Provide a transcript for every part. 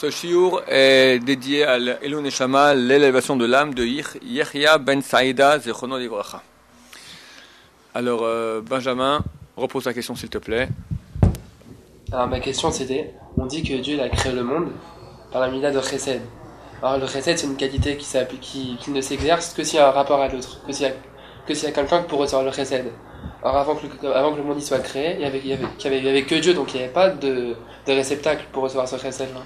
Ce shiur est dédié à l'Elul Neshama, l'élévation de l'âme de Yehia ben Saïda Zechrono Livracha. Alors, Benjamin, repose ta question s'il te plaît. Alors ma question c'était, on dit que Dieu il a créé le monde par la mida de chesed. Alors le chesed c'est une qualité qui ne s'exerce que s'il y a un rapport à l'autre, que s'il y a quelqu'un pour recevoir le chesed. Alors avant que le monde y soit créé, il y avait que Dieu, donc il n'y avait pas de réceptacle pour recevoir ce chesed là.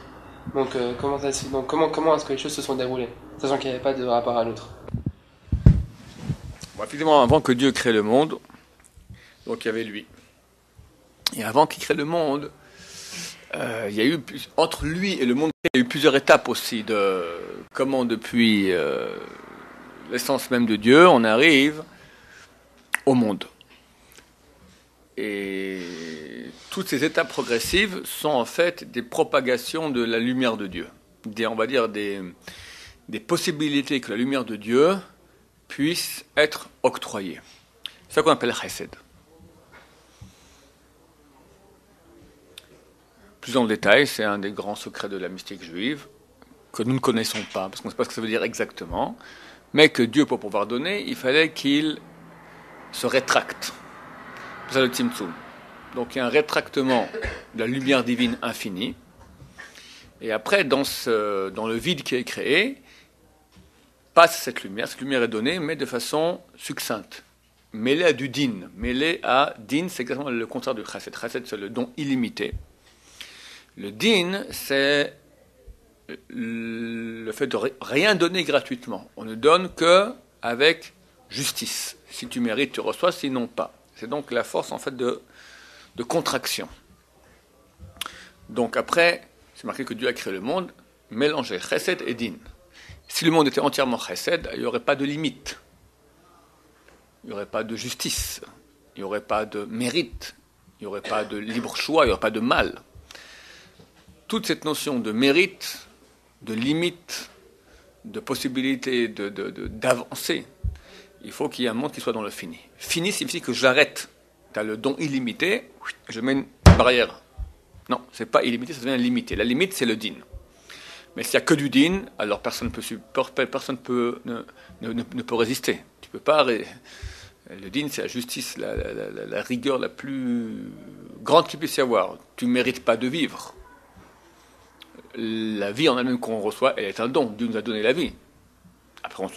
Donc comment est-ce que les choses se sont déroulées, sachant qu'il n'y avait pas de rapport à l'autre? Bon, effectivement, avant que Dieu crée le monde, donc il y avait lui. Et avant qu'il crée le monde, il y a eu, entre lui et le monde, il y a eu plusieurs étapes aussi de comment depuis l'essence même de Dieu, on arrive au monde. Et toutes ces étapes progressives sont en fait des propagations de la lumière de Dieu. On va dire des possibilités que la lumière de Dieu puisse être octroyée. C'est ça qu'on appelle chesed. Plus en détail, c'est un des grands secrets de la mystique juive que nous ne connaissons pas, parce qu'on ne sait pas ce que ça veut dire exactement, mais que Dieu, pour pouvoir donner, il fallait qu'il se rétracte. C'est ça le Tzimtzum. Donc il y a un rétractement de la lumière divine infinie, et après, dans le vide qui est créé, passe cette lumière est donnée, mais de façon succincte, mêlée à du din. Mêlée à din, c'est exactement le contraire du chesed. Chesed, c'est le don illimité. Le din, c'est le fait de rien donner gratuitement. On ne donne qu'avec justice. Si tu mérites, tu reçois, sinon pas. C'est donc la force en fait de contraction. Donc après, c'est marqué que Dieu a créé le monde, mélangé chesed et din. Si le monde était entièrement chesed, il n'y aurait pas de limite. Il n'y aurait pas de justice. Il n'y aurait pas de mérite. Il n'y aurait pas de libre choix. Il n'y aurait pas de mal. Toute cette notion de mérite, de limite, de possibilité d'avancer, il faut qu'il y ait un monde qui soit dans le fini. Fini signifie que j'arrête. Tu as le don illimité, je mets une barrière. Non, ce n'est pas illimité, ça devient limité. La limite, c'est le din. Mais s'il n'y a que du din, alors personne ne peut résister. Tu peux pas. Le din, c'est la justice, la rigueur la plus grande qu'il puisse y avoir. Tu ne mérites pas de vivre. La vie en elle-même qu'on reçoit, elle est un don. Dieu nous a donné la vie. Après, on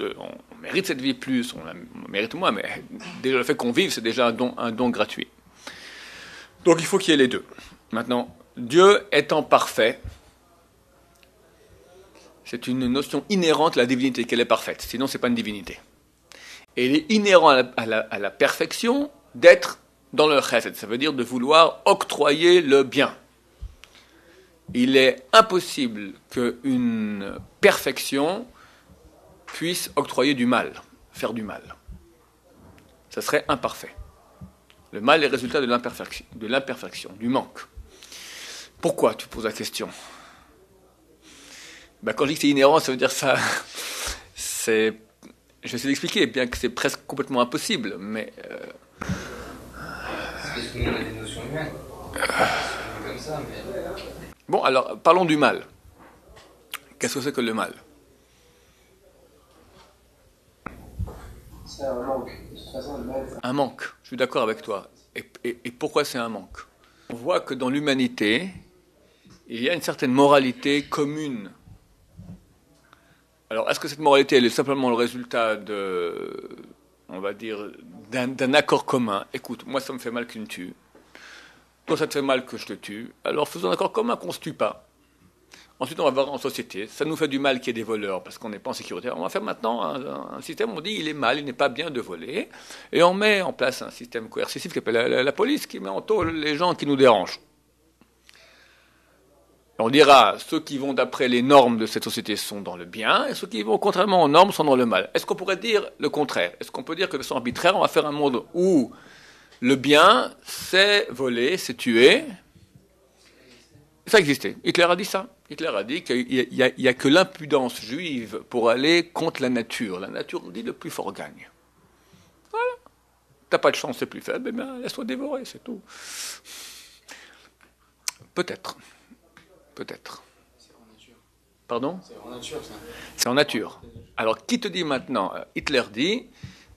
mérite cette vie plus, on mérite moins, mais déjà le fait qu'on vive, c'est déjà un don gratuit. Donc il faut qu'il y ait les deux. Maintenant, Dieu étant parfait, c'est une notion inhérente à la divinité, qu'elle est parfaite. Sinon, ce n'est pas une divinité. Et il est inhérent à la perfection d'être dans le chesed. Ça veut dire de vouloir octroyer le bien. Il est impossible qu'une perfection puisse octroyer du mal, faire du mal. Ça serait imparfait. Le mal est résultat de l'imperfection, du manque. Pourquoi, tu poses la question? Quand je dis que c'est inhérent, ça veut dire ça. Je vais essayer d'expliquer, bien que c'est presque complètement impossible, mais. Parce que nous, on a des notions humaines. C'est comme ça, mais. Bon, alors, parlons du mal. Qu'est-ce que c'est que le mal? C'est un manque. De toute façon, le mal. Un manque, je suis d'accord avec toi. Et pourquoi c'est un manque? On voit que dans l'humanité, il y a une certaine moralité commune. Alors, est-ce que cette moralité, elle est simplement le résultat on va dire, d'un accord commun? Écoute, moi, ça me fait mal que tu me tues. Toi, ça te fait mal que je te tue. Alors, faisons un accord commun qu'on ne se tue pas. Ensuite, on va voir en société. Ça nous fait du mal qu'il y ait des voleurs, parce qu'on n'est pas en sécurité. On va faire maintenant un système où on dit il est mal, il n'est pas bien de voler. Et on met en place un système coercitif qui s'appelle la police, qui met en taule les gens qui nous dérangent. On dira, ceux qui vont d'après les normes de cette société sont dans le bien, et ceux qui vont contrairement aux normes sont dans le mal. Est-ce qu'on pourrait dire le contraire? Est-ce qu'on peut dire que de façon arbitraire, on va faire un monde où le bien, c'est voler, c'est tuer? Ça existait. Hitler a dit ça. Hitler a dit qu'il n'y a que l'impudence juive pour aller contre la nature. La nature dit le plus fort gagne. Voilà. T'as pas de chance, c'est plus faible, laisse-toi dévorer, c'est tout. Peut-être. Pardon? C'est en nature, ça. C'est en nature. Alors, qui te dit maintenant? Hitler dit,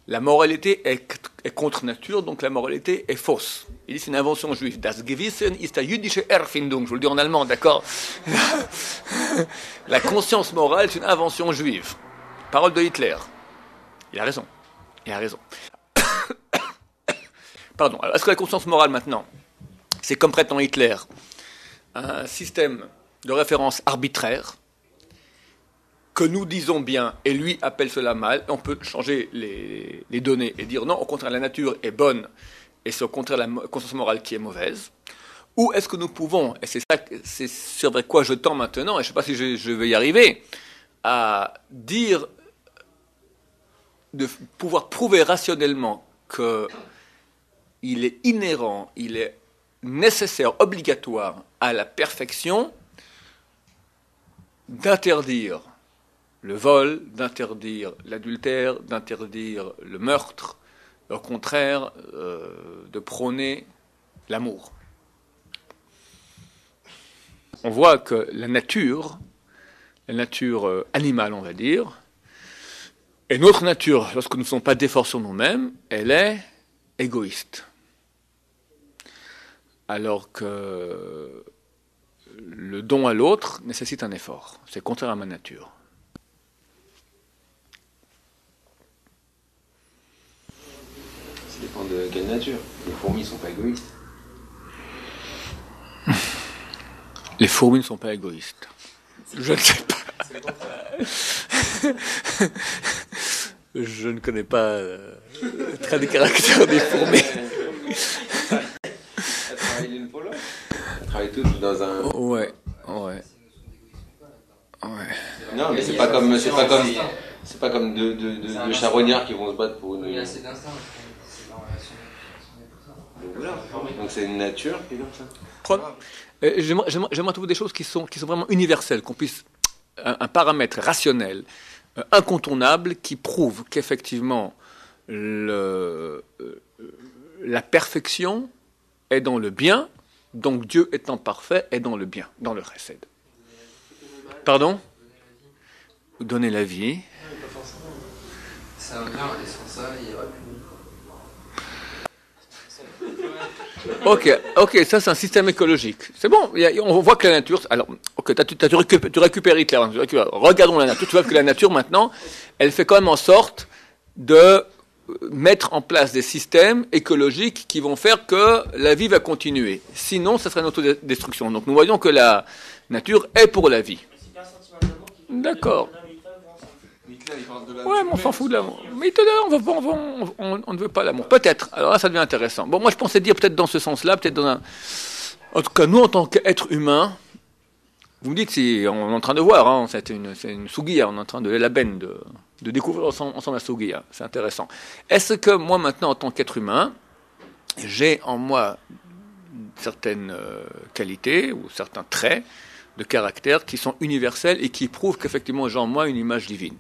la moralité est contre nature, donc la moralité est fausse. Il dit, c'est une invention juive. Das Gewissen ist eine jüdische Erfindung. Je vous le dis en allemand, d'accord? La conscience morale, c'est une invention juive. Parole de Hitler. Il a raison. Il a raison. Pardon. Alors, est-ce que la conscience morale, maintenant, c'est comme prétend Hitler, un système de référence arbitraire que nous disons bien et lui appelle cela mal? On peut changer les données et dire non, au contraire, la nature est bonne et c'est au contraire la conscience morale qui est mauvaise. Ou est-ce que nous pouvons, et c'est ça, c'est sur quoi je tends maintenant, et je ne sais pas si je vais y arriver, à dire, de pouvoir prouver rationnellement qu'il est inhérent, il est nécessaire, obligatoire à la perfection d'interdire le vol, d'interdire l'adultère, d'interdire le meurtre, au contraire, de prôner l'amour. On voit que la nature animale, on va dire, et notre nature, lorsque nous ne sommes pas d'efforts sur nous-mêmes, elle est égoïste. Alors que le don à l'autre nécessite un effort. C'est contraire à ma nature. Ça dépend de quelle nature. Les fourmis ne sont pas égoïstes. Les fourmis ne sont pas égoïstes. Je ne sais pas. Je ne connais pas le trait de caractère des fourmis. Elles travaillent l'une pour l'autre. Elles travaillent toutes dans un. Ouais. Non, mais c'est pas comme deux charognards qui vont se battre pour une. Il y a assez d'instinct. C'est dans la relation. Donc voilà. Donc c'est une nature qui est comme ça. J'aimerais trouver des choses qui sont vraiment universelles, qu'on puisse un paramètre rationnel, incontournable, qui prouve qu'effectivement la perfection est dans le bien, donc Dieu étant parfait est dans le bien, dans le chesed. Pardon? Donner la vie. C'est un bien, et sans ça, il n'y aurait plus. Ok, ça c'est un système écologique. C'est bon, on voit que la nature. Alors, ok, tu récupères Hitler. Regardons la nature. Tu vois que la nature maintenant, elle fait quand même en sorte de mettre en place des systèmes écologiques qui vont faire que la vie va continuer. Sinon, ça serait une autodestruction. Donc, nous voyons que la nature est pour la vie. D'accord. Ouais, mais on s'en fout de l'amour. Mais on ne veut pas l'amour. Peut-être. Alors là, ça devient intéressant. Bon, moi, je pensais dire peut-être dans ce sens-là, peut-être dans un. En tout cas, nous, en tant qu'êtres humains, vous me dites si on est en train de voir, hein, c'est une souguia, on est en train de la benne de découvrir ensemble la souguia. C'est intéressant. Est-ce que moi, maintenant, en tant qu'être humain, j'ai en moi certaines qualités ou certains traits de caractère qui sont universels et qui prouvent qu'effectivement j'ai en moi une image divine?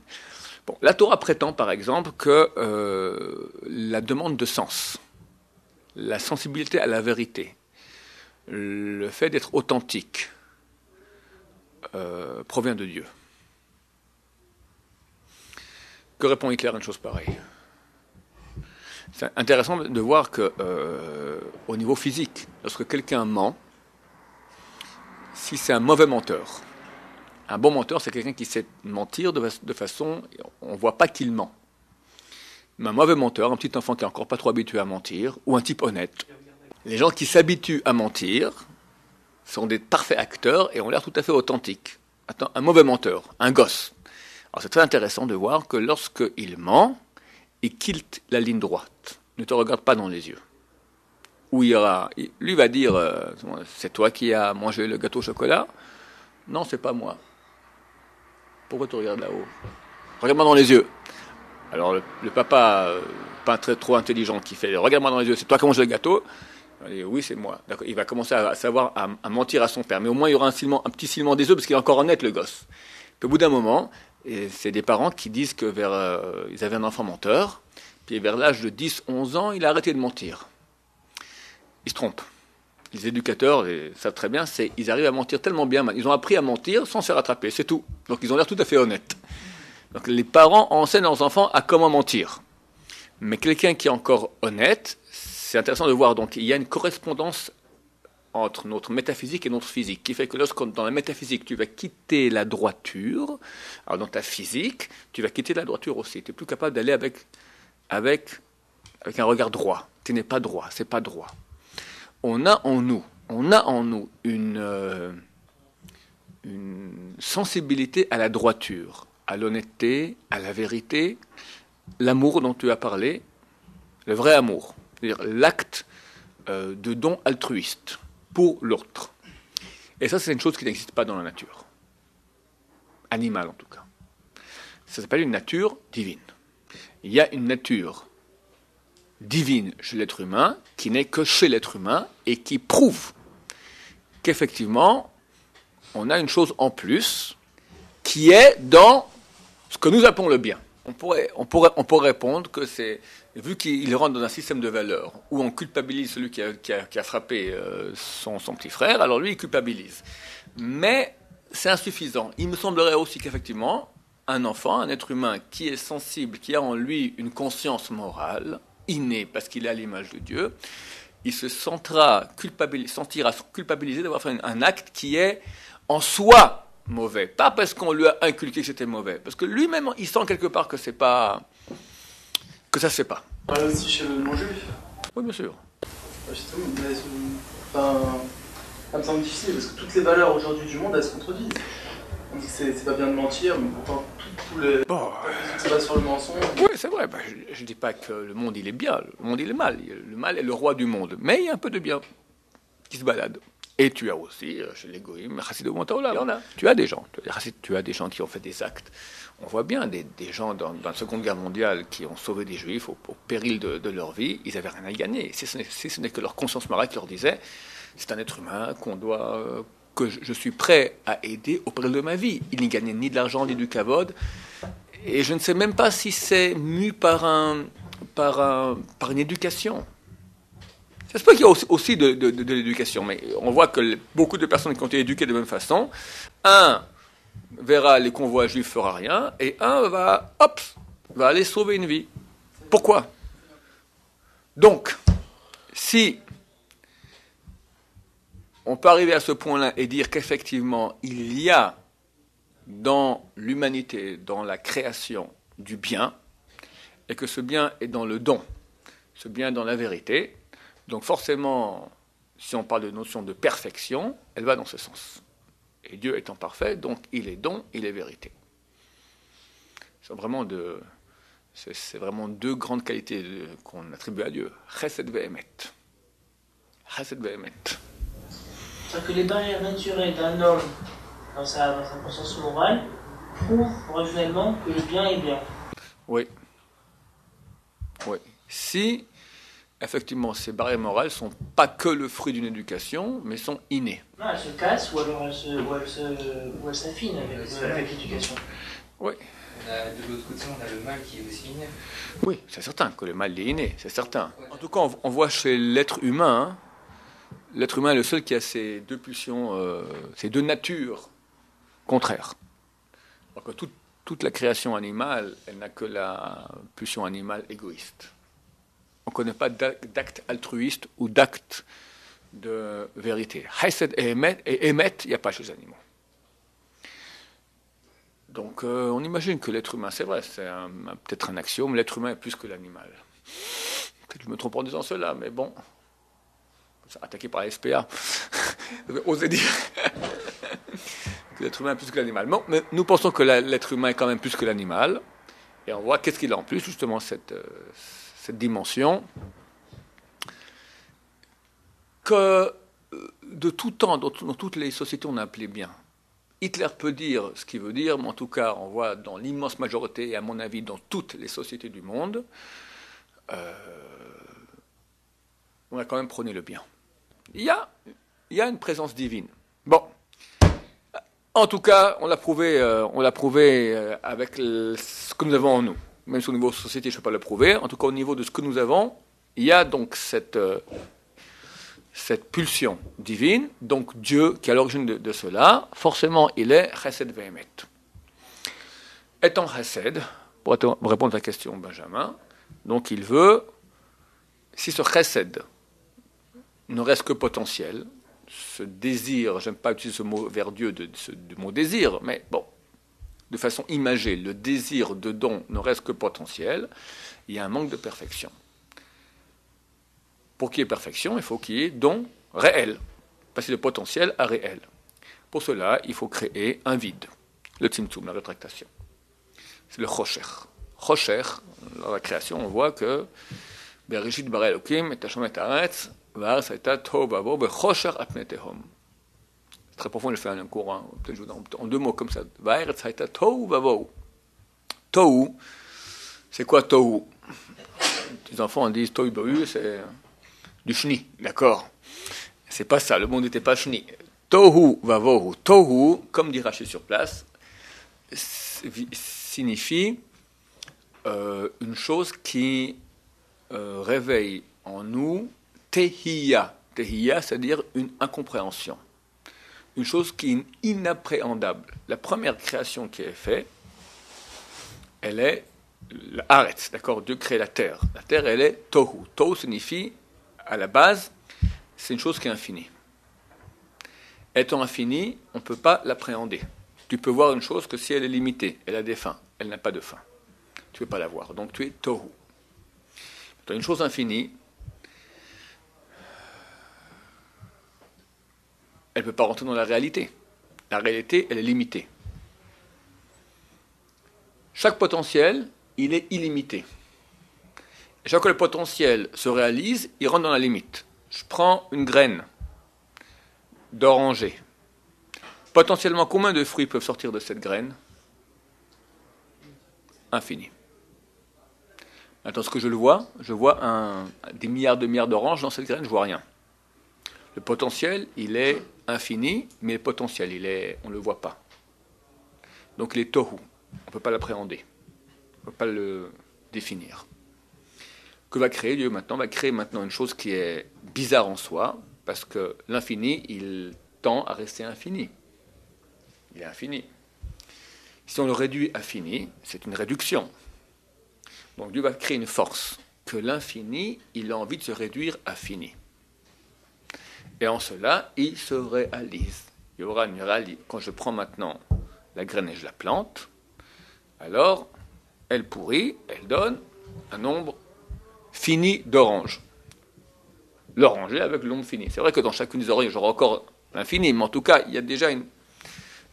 Bon, la Torah prétend par exemple que la demande de sens, la sensibilité à la vérité, le fait d'être authentique provient de Dieu. Que répond Hitler à une chose pareille? C'est intéressant de voir que au niveau physique, lorsque quelqu'un ment, si c'est un mauvais menteur, un bon menteur, c'est quelqu'un qui sait mentir de façon, on ne voit pas qu'il ment. Mais un mauvais menteur, un petit enfant qui n'est encore pas trop habitué à mentir, ou un type honnête. Les gens qui s'habituent à mentir sont des parfaits acteurs et ont l'air tout à fait authentiques. Attends, un mauvais menteur, un gosse. Alors c'est très intéressant de voir que lorsqu'il ment, il quitte la ligne droite, ne te regarde pas dans les yeux. Où lui va dire, c'est toi qui as mangé le gâteau au chocolat? Non, c'est pas moi. Pourquoi tu regardes là-haut? Regarde-moi dans les yeux. Alors le papa, pas trop intelligent, qui fait, regarde-moi dans les yeux, c'est toi qui as mangé le gâteau? Il dit, oui, c'est moi. D'accord. Il va commencer à savoir à mentir à son père. Mais au moins, il y aura un petit silement des yeux, parce qu'il est encore honnête, le gosse. Puis au bout d'un moment, c'est des parents qui disent que ils avaient un enfant menteur, puis vers l'âge de 10-11 ans, il a arrêté de mentir. Il se trompe. les éducateurs savent très bien, ils arrivent à mentir tellement bien. Ils ont appris à mentir sans se faire attraper, c'est tout. Donc ils ont l'air tout à fait honnêtes. Donc les parents enseignent à leurs enfants à comment mentir. Mais quelqu'un qui est encore honnête, c'est intéressant de voir. Donc il y a une correspondance entre notre métaphysique et notre physique, qui fait que lorsque dans la métaphysique, tu vas quitter la droiture, alors dans ta physique, tu vas quitter la droiture aussi. Tu n'es plus capable d'aller avec un regard droit. Tu n'es pas droit, c'est pas droit. On a en nous une sensibilité à la droiture, à l'honnêteté, à la vérité, l'amour dont tu as parlé, le vrai amour, c'est-à-dire l'acte de don altruiste pour l'autre. Et ça, c'est une chose qui n'existe pas dans la nature. Animale, en tout cas. Ça s'appelle une nature divine. Il y a une nature divine chez l'être humain, qui n'est que chez l'être humain, et qui prouve qu'effectivement, on a une chose en plus, qui est dans ce que nous appelons le bien. On pourrait répondre que c'est, vu qu'il rentre dans un système de valeurs où on culpabilise celui qui a frappé son petit frère, alors lui il culpabilise. Mais c'est insuffisant. Il me semblerait aussi qu'effectivement, un enfant, un être humain qui est sensible, qui a en lui une conscience morale, innée parce qu'il est à l'image de Dieu, il se sentira culpabilisé d'avoir fait un acte qui est en soi mauvais, pas parce qu'on lui a inculqué que c'était mauvais, parce que lui-même il sent quelque part que ça se fait pas. Aussi chez le non-juif. Oui, bien sûr. Ça me semble difficile parce que toutes les valeurs aujourd'hui du monde elles se contredisent. On dit que c'est pas bien de mentir, mais pourtant tout ça va sur le mensonge. Oui, c'est vrai. Je dis pas que le monde il est bien, le monde il est mal. Le mal est le roi du monde, mais il y a un peu de bien qui se balade. Et tu as aussi, chez les goïms, Chassidou Montaolam, il y en a. Tu as des gens qui ont fait des actes. On voit bien des gens dans la Seconde Guerre mondiale qui ont sauvé des Juifs au péril de leur vie. Ils n'avaient rien à y gagner. Si ce n'est que leur conscience morale qui leur disait, c'est un être humain que je suis prêt à aider au péril de ma vie. Il n'y gagnait ni de l'argent, ni du kavod. Et je ne sais même pas si c'est mu par une éducation. Ça se peut qu'il y a aussi de l'éducation, mais on voit que beaucoup de personnes qui ont été éduquées de la même façon, un verra les convois juifs fera rien, et un va aller sauver une vie. Pourquoi? Donc, si on peut arriver à ce point-là et dire qu'effectivement, il y a dans l'humanité, dans la création, du bien, et que ce bien est dans le don, ce bien est dans la vérité, donc forcément, si on parle de notion de perfection, elle va dans ce sens. Et Dieu étant parfait, donc il est don, il est vérité. C'est vraiment deux grandes qualités qu'on attribue à Dieu. Chesed ve'emet. Chesed ve'emet. C'est-à-dire que les barrières naturelles d'un homme, dans sa conscience morale, prouvent originellement que le bien est bien. Oui. Si, effectivement, ces barrières morales ne sont pas que le fruit d'une éducation, mais sont innées. Non, elles se cassent ou alors elles s'affinent avec l'éducation. Oui. De l'autre côté, on a le mal qui est aussi inné. Oui, c'est certain que le mal est inné, c'est certain. En tout cas, on voit chez l'être humain, l'être humain est le seul qui a ces deux pulsions, ces deux natures contraires. Alors que toute la création animale, elle n'a que la pulsion animale égoïste. On ne connaît pas d'acte altruiste ou d'acte de vérité. Chesed et Emet, il n'y a pas chez les animaux. Donc on imagine que l'être humain, c'est vrai, c'est peut-être un axiome, l'être humain est plus que l'animal. Peut-être que je me trompe en disant cela, mais bon, ça attaqué par la SPA. Osez dire que l'être humain est plus que l'animal. Bon, mais nous pensons que l'être humain est quand même plus que l'animal, et on voit qu'est-ce qu'il a en plus, justement, cette dimension que de tout temps, dans toutes les sociétés, on a appelé bien. Hitler peut dire ce qu'il veut dire, mais en tout cas, on voit dans l'immense majorité, et à mon avis, dans toutes les sociétés du monde, on a quand même prôné le bien. Il y a une présence divine. Bon. En tout cas, on l'a prouvé avec ce que nous avons en nous. Même si au niveau de la société, je ne peux pas le prouver. En tout cas, au niveau de ce que nous avons, il y a donc cette cette pulsion divine, donc Dieu qui est à l'origine de cela, forcément il est chesed ve'emet. Étant chesed, pour répondre à ta question Benjamin, donc il veut, si ce chesed ne reste que potentiel, ce désir, j'aime pas utiliser ce mot vers Dieu, du mot désir, mais bon, de façon imagée, le désir de don ne reste que potentiel, il y a un manque de perfection. Pour qu'il y ait perfection, il faut qu'il y ait don réel, passer de potentiel à réel. Pour cela, il faut créer un vide, le tzimtzum, la rétractation. C'est le chosher. Chosher, dans la création, on voit que Bereshit bara Elokim et Hashem et Haaretz v'haaretz hayta tohu v'avohu bechosher al pnei tehom. C'est très profond, je fais un cours, hein, peut-être en 2 mots comme ça. V'haaretz hayta tohu v'avohu. Tohu, c'est quoi tohu? Les enfants disent tohu v'avohu, c'est du shni, d'accord? C'est pas ça, le monde n'était pas shni. Tohu vavohu. Tohu, comme dit Rashi sur place, signifie une chose qui réveille en nous tehiya. Tehiya, c'est-à-dire une incompréhension. Une chose qui est inappréhendable. La première création qui est faite, elle est l'Aretz, d'accord? Dieu crée la terre. La terre, elle est tohu. Tohu signifie, à la base, c'est une chose qui est infinie. Étant infinie, on ne peut pas l'appréhender. Tu peux voir une chose que si elle est limitée, elle a des fins, elle n'a pas de fin. Tu ne peux pas la voir. Donc tu es tohu. Tu as une chose infinie, elle ne peut pas rentrer dans la réalité. La réalité, elle est limitée. Chaque potentiel, il est illimité. Et chaque fois que le potentiel se réalise, il rentre dans la limite. Je prends une graine d'oranger. Potentiellement, combien de fruits peuvent sortir de cette graine? Infini. Maintenant, ce que je vois des milliards d'oranges dans cette graine, je ne vois rien. Le potentiel, il est infini, mais le potentiel, on ne le voit pas. Donc il est tohu. On ne peut pas l'appréhender. On ne peut pas le définir. Que va créer Dieu maintenant? Va créer maintenant une chose qui est bizarre en soi, parce que l'infini, il tend à rester infini. Il est infini. Si on le réduit à fini, c'est une réduction. Donc Dieu va créer une force, que l'infini, il a envie de se réduire à fini. Et en cela, il se réalise. Il y aura une réalité. Quand je prends maintenant la graine et je la plante, alors elle pourrit, elle donne un nombre fini d'oranges. L'oranger avec le nombre fini. C'est vrai que dans chacune des oranges, j'aurai encore l'infini, mais en tout cas, il y a déjà une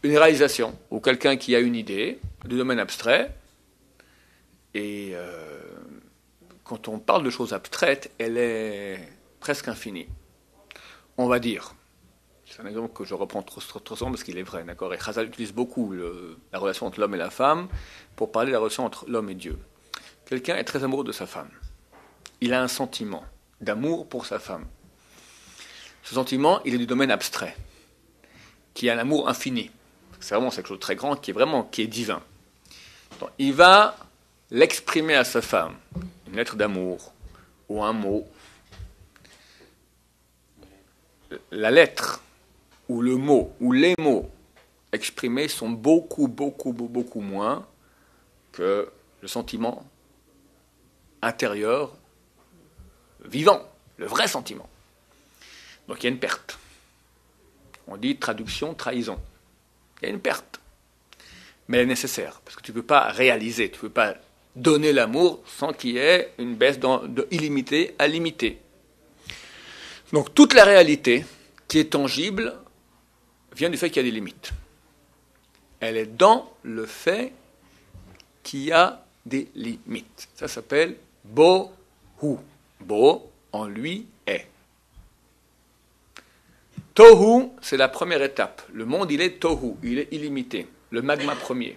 réalisation, ou quelqu'un qui a une idée, du domaine abstrait, et quand on parle de choses abstraites, elle est presque infinie. On va dire, c'est un exemple que je reprends trop souvent parce qu'il est vrai, d'accord? Et Chazal utilise beaucoup la relation entre l'homme et la femme pour parler de la relation entre l'homme et Dieu. Quelqu'un est très amoureux de sa femme. Il a un sentiment d'amour pour sa femme. Ce sentiment, il est du domaine abstrait, qui a l'amour infini. C'est vraiment quelque chose de très grand, qui est divin. Donc, il va l'exprimer à sa femme, une lettre d'amour, ou un mot. La lettre, ou le mot, ou les mots exprimés sont beaucoup moins que le sentiment intérieur vivant, le vrai sentiment. Donc il y a une perte. On dit traduction, trahison. Il y a une perte. Mais elle est nécessaire, parce que tu ne peux pas réaliser, tu ne peux pas donner l'amour sans qu'il y ait une baisse de illimité à limité. Donc toute la réalité qui est tangible vient du fait qu'il y a des limites. Elle est dans le fait qu'il y a des limites. Ça s'appelle Bohu. Bo, en lui, est. Tohu, c'est la première étape. Le monde, il est Tohu, il est illimité. Le magma premier.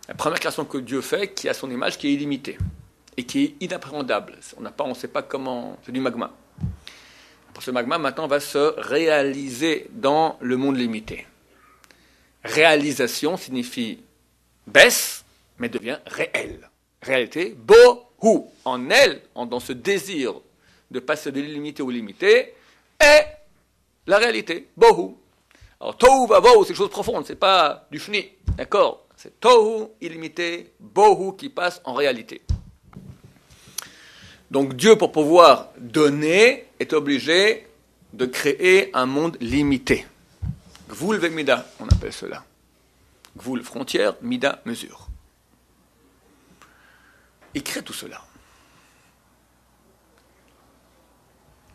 La première création que Dieu fait, qui a son image, qui est illimitée. Et qui est inappréhendable. On ne sait pas comment... C'est du magma. Pour ce magma, maintenant, va se réaliser dans le monde limité. Réalisation signifie baisse, mais devient réelle. Réalité, Bohu, en elle, dans ce désir de passer de l'illimité au limité, est la réalité. Bohu. Alors, tohu vavohu, c'est quelque chose de profond, c'est pas du fni, d'accord? C'est tohu, illimité, bohu, qui passe en réalité. Donc, Dieu, pour pouvoir donner, est obligé de créer un monde limité. Gvul vemida, on appelle cela. Gvul, frontière, mida, mesure. Il crée tout cela.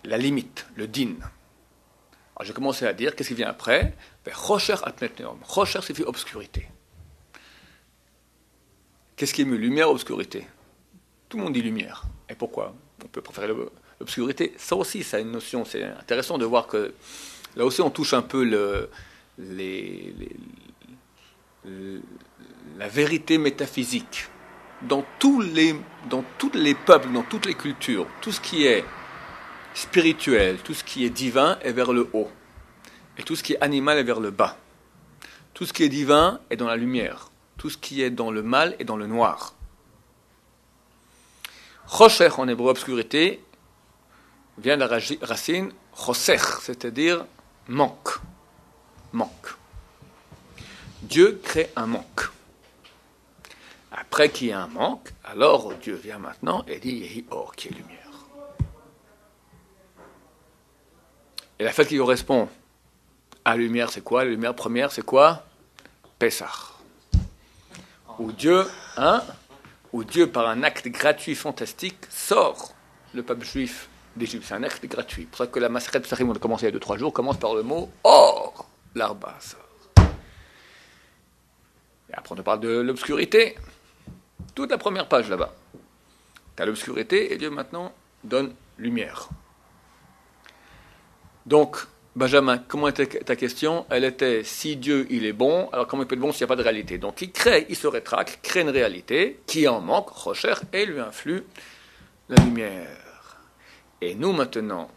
La limite, le din. Alors j'ai commencé à dire, qu'est-ce qui vient après? Rocher al-pnetneom. Rocher signifie obscurité. Qu'est-ce qui est mieux, lumière ou obscurité? Tout le monde dit lumière. Et pourquoi? On peut préférer l'obscurité. Ça aussi, ça a une notion. C'est intéressant de voir que là aussi, on touche un peu la vérité métaphysique. Dans tous les peuples, dans toutes les cultures, tout ce qui est spirituel, tout ce qui est divin est vers le haut. Et tout ce qui est animal est vers le bas. Tout ce qui est divin est dans la lumière. Tout ce qui est dans le mal est dans le noir. Rocher en hébreu, obscurité, vient de la racine choser, c'est-à-dire manque. Manque. Dieu crée un manque. Après qu'il y ait un manque, alors Dieu vient maintenant et dit Yehi Or, qui est lumière. Et la fête qui correspond à la lumière, c'est quoi? La lumière première, c'est quoi? Pessah. Où Dieu, par un acte gratuit, fantastique, sort le peuple juif d'Égypte. C'est un acte gratuit. C'est pour ça que la Maseret Psachim, on a commencé il y a 2-3 jours, commence par le mot Or, l'arba sort. Et après, on parle de l'obscurité. Toute la première page là-bas. Tu as l'obscurité et Dieu maintenant donne lumière. Donc, Benjamin, comment était ta question? Elle était, si Dieu il est bon, alors comment il peut être bon s'il n'y a pas de réalité? Donc il crée, il se rétracte, crée une réalité qui en manque, recherche et lui influe la lumière. Et nous maintenant,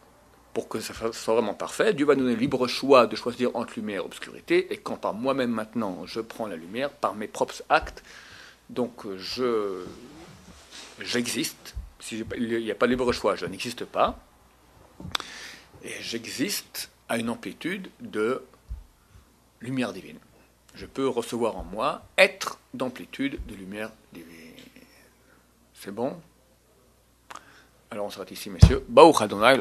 pour que ça soit vraiment parfait, Dieu va nous donner le libre choix de choisir entre lumière et obscurité, et quand par moi-même maintenant je prends la lumière, par mes propres actes, donc j'existe. Si il n'y a pas de libre choix, je n'existe pas. Et j'existe à une amplitude de lumière divine. Je peux recevoir en moi, être d'amplitude de lumière divine. C'est bon? Alors on s'arrête ici, messieurs. Baruch Adonai.